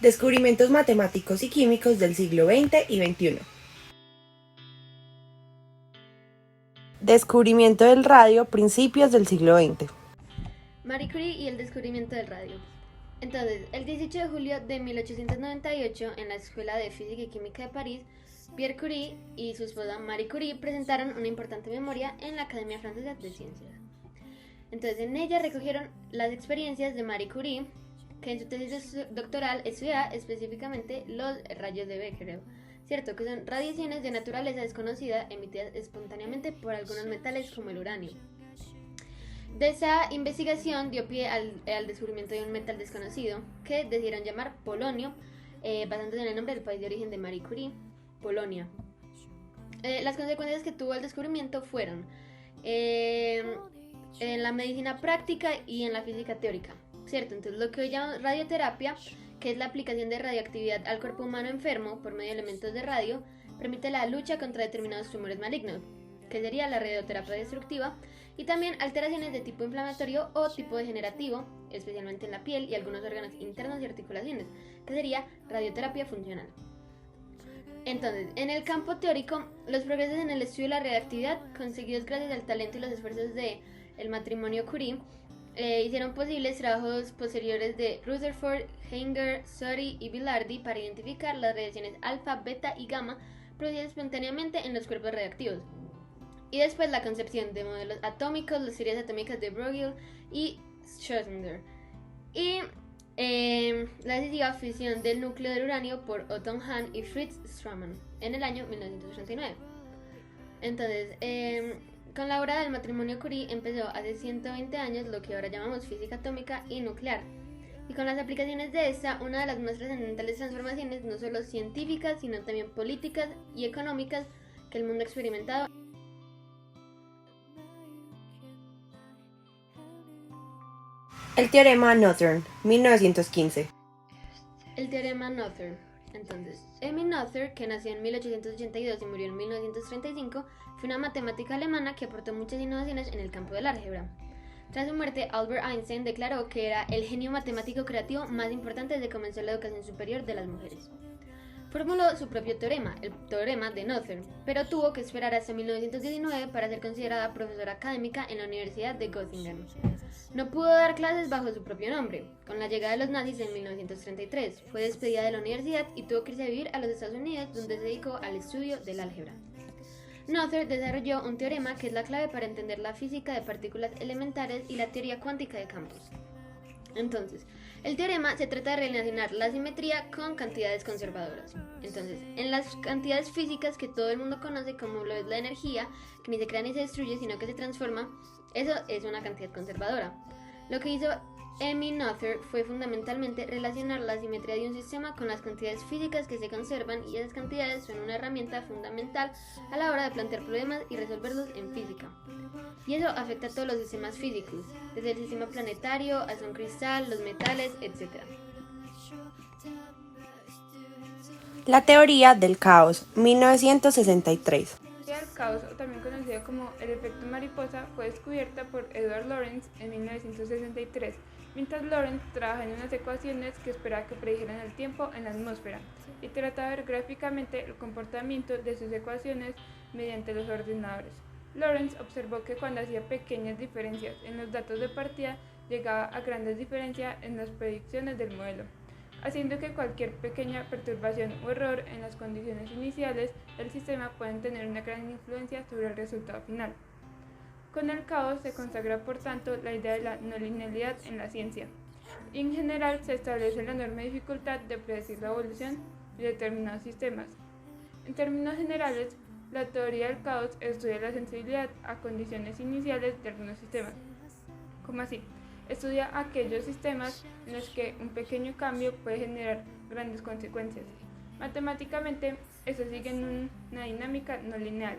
Descubrimientos matemáticos y químicos del siglo XX y XXI. Descubrimiento del radio, principios del siglo XX. Marie Curie y el descubrimiento del radio. Entonces, el 18 de julio de 1898, en la Escuela de Física y Química de París, Pierre Curie y su esposa Marie Curie presentaron una importante memoria en la Academia Francesa de Ciencias. Entonces, en ella recogieron las experiencias de Marie Curie, que en su tesis doctoral estudia específicamente los rayos de Becquerel, ¿cierto? Que son radiaciones de naturaleza desconocida emitidas espontáneamente por algunos metales como el uranio. De esa investigación dio pie al descubrimiento de un metal desconocido que decidieron llamar polonio, basándose en el nombre del país de origen de Marie Curie, Polonia. Las consecuencias que tuvo el descubrimiento fueron en la medicina práctica y en la física teórica, ¿cierto? Entonces, lo que hoy llamamos radioterapia, que es la aplicación de radioactividad al cuerpo humano enfermo por medio de elementos de radio, permite la lucha contra determinados tumores malignos, que sería la radioterapia destructiva, y también alteraciones de tipo inflamatorio o tipo degenerativo, especialmente en la piel y algunos órganos internos y articulaciones, que sería radioterapia funcional. Entonces, en el campo teórico, los progresos en el estudio de la radioactividad, conseguidos gracias al talento y los esfuerzos del matrimonio Curie, hicieron posibles trabajos posteriores de Rutherford, Henger, Soddy y Bilardi para identificar las radiaciones alfa, beta y gamma producidas espontáneamente en los cuerpos radioactivos. Y después la concepción de modelos atómicos, las teorías atómicas de Broglie y Schrödinger. Y la decisiva fisión del núcleo del uranio por Otto Hahn y Fritz Strassmann en el año 1989. Entonces, con la obra del matrimonio Curie empezó hace 120 años lo que ahora llamamos física atómica y nuclear. Y con las aplicaciones de esta, una de las más trascendentales transformaciones, no solo científicas, sino también políticas y económicas que el mundo ha experimentado. El teorema Noethern, 1915. El teorema Noether. Entonces, Emil Noether, que nació en 1882 y murió en 1935, fue una matemática alemana que aportó muchas innovaciones en el campo del álgebra. Tras su muerte, Albert Einstein declaró que era el genio matemático creativo más importante desde que comenzó la educación superior de las mujeres. Formuló su propio teorema, el teorema de Noether, pero tuvo que esperar hasta 1919 para ser considerada profesora académica en la Universidad de Göttingen. No pudo dar clases bajo su propio nombre. Con la llegada de los nazis en 1933, fue despedida de la universidad y tuvo que irse a vivir a los Estados Unidos, donde se dedicó al estudio del álgebra. Noether desarrolló un teorema que es la clave para entender la física de partículas elementales y la teoría cuántica de campos. Entonces, el teorema se trata de relacionar la simetría con cantidades conservadoras. Entonces, en las cantidades físicas que todo el mundo conoce, como lo es la energía, que ni se crea ni se destruye, sino que se transforma, eso es una cantidad conservadora. Lo que hizo Emil Noether fue fundamentalmente relacionar la simetría de un sistema con las cantidades físicas que se conservan, y esas cantidades son una herramienta fundamental a la hora de plantear problemas y resolverlos en física. Y eso afecta a todos los sistemas físicos, desde el sistema planetario hasta un cristal, los metales, etc. La teoría del caos, 1963. La teoría del caos, o también conocida como el efecto mariposa, fue descubierta por Edward Lorenz en 1963, mientras Lorenz trabajaba en unas ecuaciones que esperaba que predijeran el tiempo en la atmósfera, y trataba de ver gráficamente el comportamiento de sus ecuaciones mediante los ordenadores. Lorenz observó que cuando hacía pequeñas diferencias en los datos de partida, llegaba a grandes diferencias en las predicciones del modelo, haciendo que cualquier pequeña perturbación o error en las condiciones iniciales del sistema pueden tener una gran influencia sobre el resultado final. Con el caos se consagra, por tanto, la idea de la no linealidad en la ciencia, y en general se establece la enorme dificultad de predecir la evolución de determinados sistemas. En términos generales, la teoría del caos estudia la sensibilidad a condiciones iniciales de algunos sistemas. ¿Cómo así? Estudia aquellos sistemas en los que un pequeño cambio puede generar grandes consecuencias. Matemáticamente, eso sigue en una dinámica no lineal.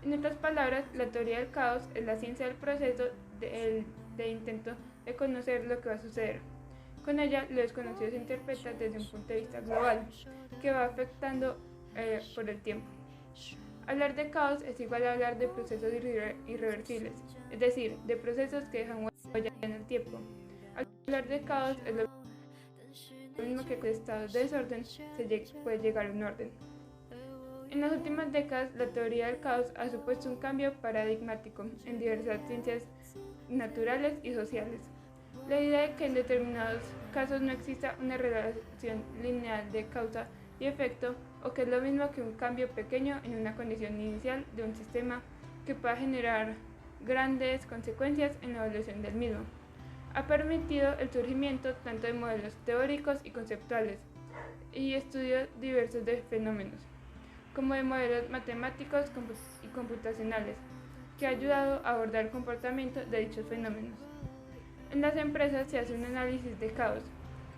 En otras palabras, la teoría del caos es la ciencia del proceso de intento de conocer lo que va a suceder. Con ella, lo desconocido se interpreta desde un punto de vista global, que va afectando por el tiempo. Hablar de caos es igual a hablar de procesos irreversibles, es decir, de procesos que dejan huella en el tiempo. Hablar de caos es lo mismo que con estado de desorden puede llegar a un orden. En las últimas décadas, la teoría del caos ha supuesto un cambio paradigmático en diversas ciencias naturales y sociales. La idea de que en determinados casos no exista una relación lineal de causa y efecto, o que es lo mismo que un cambio pequeño en una condición inicial de un sistema que pueda generar grandes consecuencias en la evolución del mismo, ha permitido el surgimiento tanto de modelos teóricos y conceptuales y estudios diversos de fenómenos, como de modelos matemáticos y computacionales, que ha ayudado a abordar el comportamiento de dichos fenómenos. En las empresas se hace un análisis de caos,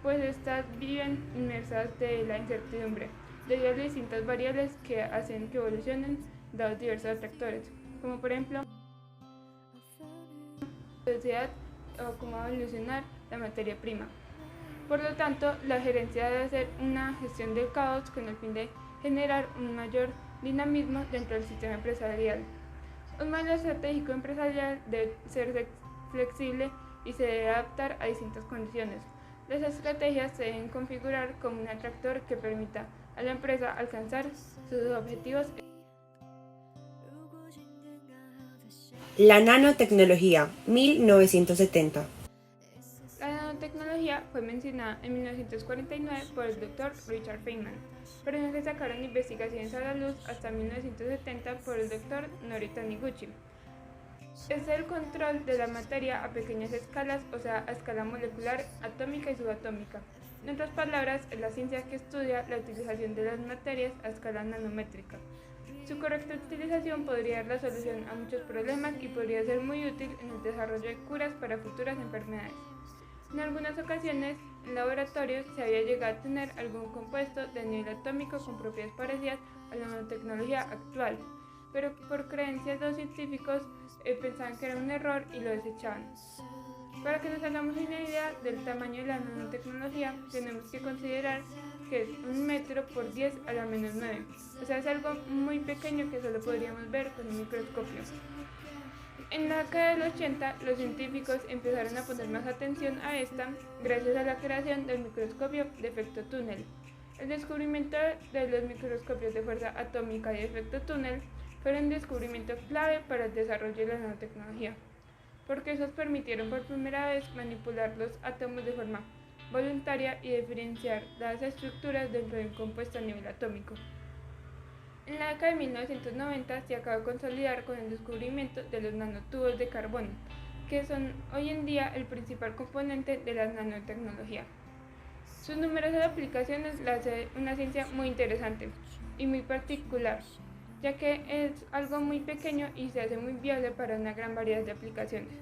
pues estas viven inmersas de la incertidumbre, debido a las distintas variables que hacen que evolucionen dados diversos atractores, como por ejemplo la sociedad o cómo va a evolucionar la materia prima. Por lo tanto, la gerencia debe hacer una gestión del caos con el fin de generar un mayor dinamismo dentro del sistema empresarial. Un modelo estratégico empresarial debe ser flexible y se debe adaptar a distintas condiciones. Las estrategias se deben configurar como un atractor que permita a la empresa alcanzar sus objetivos. La nanotecnología, 1970. La nanotecnología fue mencionada en 1949 por el Dr. Richard Feynman, pero no se sacaron investigaciones a la luz hasta 1970 por el Dr. Nori Taniguchi. Es el control de la materia a pequeñas escalas, o sea, a escala molecular, atómica y subatómica. En otras palabras, es la ciencia que estudia la utilización de las materias a escala nanométrica. Su correcta utilización podría dar la solución a muchos problemas y podría ser muy útil en el desarrollo de curas para futuras enfermedades. En algunas ocasiones, en laboratorios se había llegado a tener algún compuesto de nivel atómico con propiedades parecidas a la nanotecnología actual, pero por creencias de los científicos pensaban que era un error y lo desechaban. Para que nos hagamos una idea del tamaño de la nanotecnología, tenemos que considerar que es 1 metro por 10 a la menos 9, o sea, es algo muy pequeño que solo podríamos ver con un microscopio. En la década del 80, los científicos empezaron a poner más atención a esta gracias a la creación del microscopio de efecto túnel. El descubrimiento de los microscopios de fuerza atómica y de efecto túnel fue un descubrimiento clave para el desarrollo de la nanotecnología, porque esos permitieron por primera vez manipular los átomos de forma voluntaria y diferenciar las estructuras dentro de un compuesto a nivel atómico. En la década de 1990 se acabó de consolidar con el descubrimiento de los nanotubos de carbono, que son hoy en día el principal componente de la nanotecnología. Sus numerosas aplicaciones la hacen una ciencia muy interesante y muy particular, ya que es algo muy pequeño y se hace muy viable para una gran variedad de aplicaciones.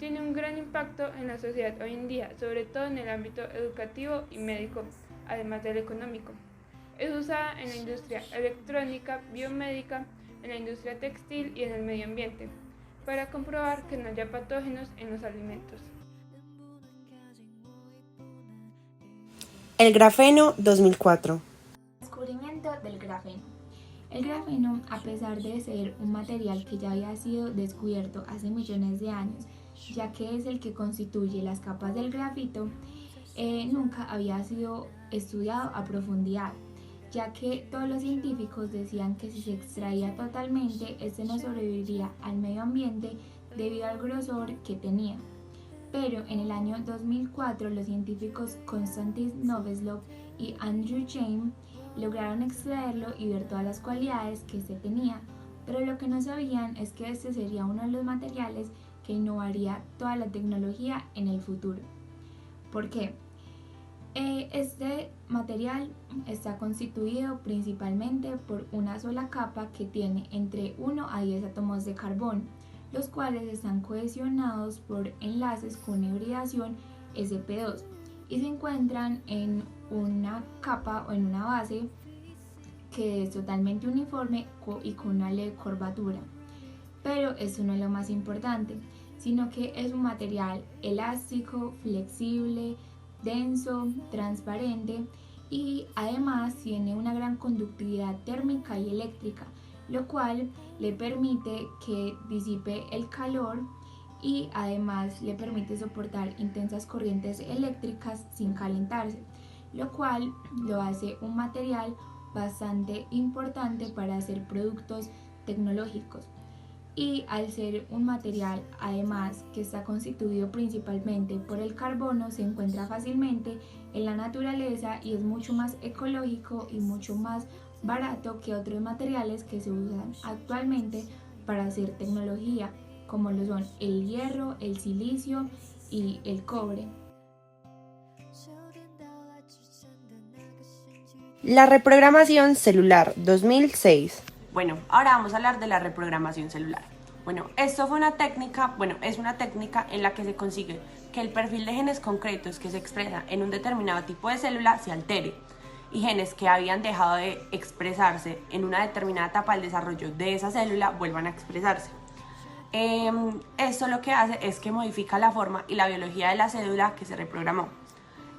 Tiene un gran impacto en la sociedad hoy en día, sobre todo en el ámbito educativo y médico, además del económico. Es usada en la industria electrónica, biomédica, en la industria textil y en el medio ambiente, para comprobar que no haya patógenos en los alimentos. El grafeno, 2004. Descubrimiento del grafeno. El grafeno, a pesar de ser un material que ya había sido descubierto hace millones de años, ya que es el que constituye las capas del grafito, nunca había sido estudiado a profundidad, ya que todos los científicos decían que si se extraía totalmente, este no sobreviviría al medio ambiente debido al grosor que tenía. Pero en el año 2004 los científicos Konstantin Noveslov y Andrew James lograron extraerlo y ver todas las cualidades que este tenía, pero lo que no sabían es que este sería uno de los materiales que innovaría toda la tecnología en el futuro. ¿Por qué? Este material está constituido principalmente por una sola capa que tiene entre 1 a 10 átomos de carbón, los cuales están cohesionados por enlaces con hibridación sp2 y se encuentran en una capa o en una base que es totalmente uniforme y con una leve curvatura. Pero eso no es lo más importante, sino que es un material elástico, flexible, denso, transparente y además tiene una gran conductividad térmica y eléctrica, lo cual le permite que disipe el calor y además le permite soportar intensas corrientes eléctricas sin calentarse. lo cual lo hace un material bastante importante para hacer productos tecnológicos. Y al ser un material además que está constituido principalmente por el carbono, se encuentra fácilmente en la naturaleza y es mucho más ecológico y mucho más barato que otros materiales que se usan actualmente para hacer tecnología, como lo son el hierro, el silicio y el cobre. La reprogramación celular 2006. Bueno, ahora vamos a hablar de la reprogramación celular. Bueno, es una técnica en la que se consigue que el perfil de genes concretos que se expresa en un determinado tipo de célula se altere y genes que habían dejado de expresarse en una determinada etapa del desarrollo de esa célula vuelvan a expresarse. Esto lo que hace es que modifica la forma y la biología de la célula que se reprogramó.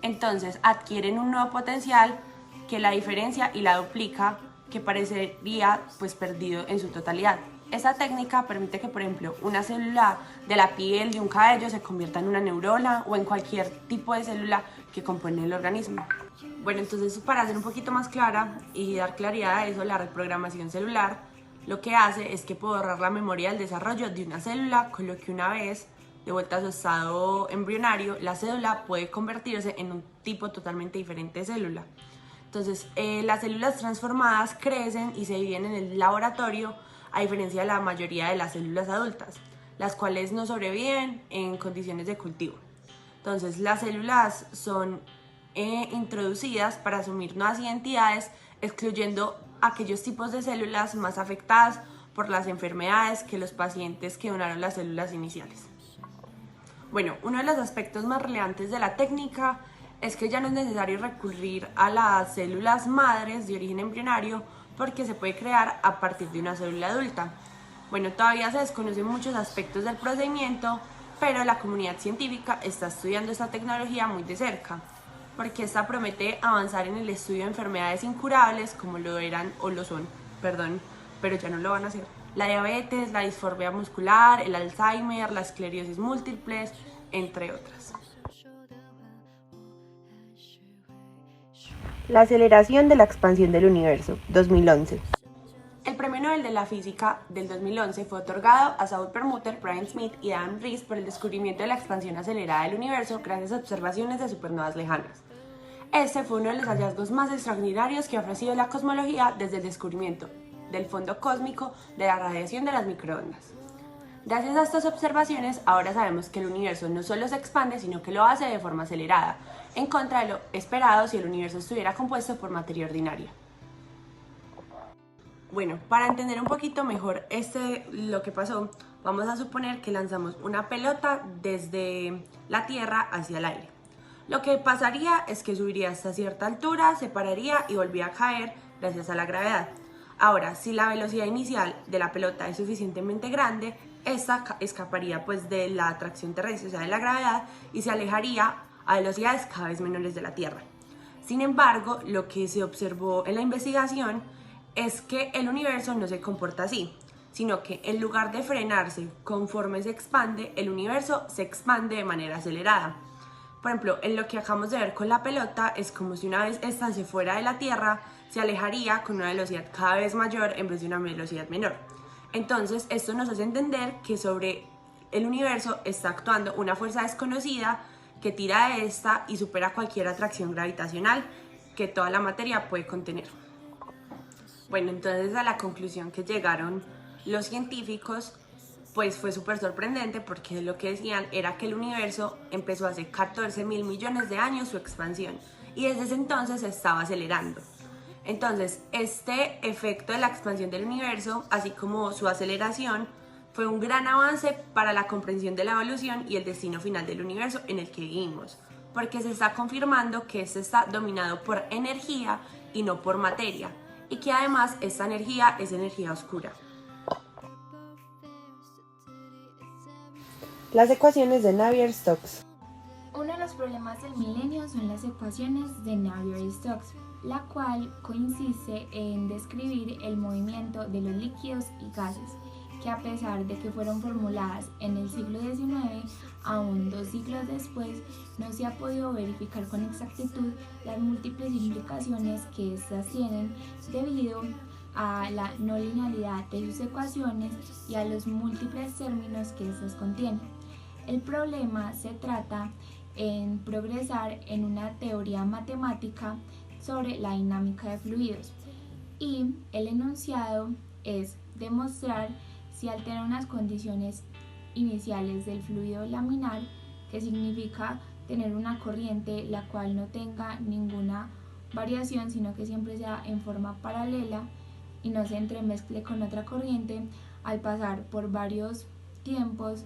Entonces adquieren un nuevo potencial que la diferencia y la duplica, que parecería pues perdido en su totalidad. Esta técnica permite que, por ejemplo, una célula de la piel de un cabello se convierta en una neurona o en cualquier tipo de célula que compone el organismo. Bueno, entonces para hacer un poquito más clara y dar claridad a eso, la reprogramación celular lo que hace es que puede borrar la memoria del desarrollo de una célula, con lo que una vez de vuelta a su estado embrionario, la célula puede convertirse en un tipo totalmente diferente de célula. Entonces, las células transformadas crecen y se dividen en el laboratorio, a diferencia de la mayoría de las células adultas, las cuales no sobreviven en condiciones de cultivo. Entonces, las células son introducidas para asumir nuevas identidades, excluyendo aquellos tipos de células más afectadas por las enfermedades que los pacientes que donaron las células iniciales. Bueno, uno de los aspectos más relevantes de la técnica es que ya no es necesario recurrir a las células madres de origen embrionario, porque se puede crear a partir de una célula adulta. Bueno, todavía se desconocen muchos aspectos del procedimiento, pero la comunidad científica está estudiando esta tecnología muy de cerca, porque esta promete avanzar en el estudio de enfermedades incurables como lo eran o lo son, pero ya no lo van a hacer. La diabetes, la disformia muscular, el Alzheimer, la esclerosis múltiple, entre otras. La aceleración de la expansión del universo 2011. El Premio Nobel de la Física del 2011 fue otorgado a Saul Perlmutter, Brian Smith y Adam Riess por el descubrimiento de la expansión acelerada del universo gracias a observaciones de supernovas lejanas. Este fue uno de los hallazgos más extraordinarios que ha ofrecido la cosmología desde el descubrimiento del fondo cósmico de la radiación de las microondas. Gracias a estas observaciones, ahora sabemos que el universo no solo se expande, sino que lo hace de forma acelerada, en contra de lo esperado si el universo estuviera compuesto por materia ordinaria. Bueno, para entender un poquito mejor lo que pasó, vamos a suponer que lanzamos una pelota desde la Tierra hacia el aire. Lo que pasaría es que subiría hasta cierta altura, se pararía y volvía a caer gracias a la gravedad. Ahora, si la velocidad inicial de la pelota es suficientemente grande, esta escaparía pues de la atracción terrestre, o sea de la gravedad, y se alejaría a velocidades cada vez menores de la Tierra. Sin embargo, lo que se observó en la investigación es que el universo no se comporta así, sino que en lugar de frenarse conforme se expande, el universo se expande de manera acelerada. Por ejemplo, en lo que acabamos de ver con la pelota, es como si una vez esta se fuera de la Tierra, se alejaría con una velocidad cada vez mayor en vez de una velocidad menor. Entonces, esto nos hace entender que sobre el universo está actuando una fuerza desconocida que tira de esta y supera cualquier atracción gravitacional que toda la materia puede contener. Bueno, entonces a la conclusión que llegaron los científicos pues fue súper sorprendente, porque lo que decían era que el universo empezó hace 14.000 millones de años su expansión y desde ese entonces se estaba acelerando. Entonces, este efecto de la expansión del universo, así como su aceleración, fue un gran avance para la comprensión de la evolución y el destino final del universo en el que vivimos, porque se está confirmando que este está dominado por energía y no por materia, y que además esta energía es energía oscura. Las ecuaciones de Navier-Stokes. Uno de los problemas del milenio son las ecuaciones de Navier-Stokes, la cual consiste en describir el movimiento de los líquidos y gases, que a pesar de que fueron formuladas en el siglo XIX, aún 2 siglos después no se ha podido verificar con exactitud las múltiples implicaciones que éstas tienen debido a la no linealidad de sus ecuaciones y a los múltiples términos que éstas contienen. El problema se trata en progresar en una teoría matemática sobre la dinámica de fluidos y el enunciado es demostrar si alterar unas condiciones iniciales del fluido laminar, que significa tener una corriente la cual no tenga ninguna variación, sino que siempre sea en forma paralela y no se entremezcle con otra corriente, al pasar por varios tiempos,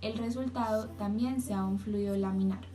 el resultado también sea un fluido laminar.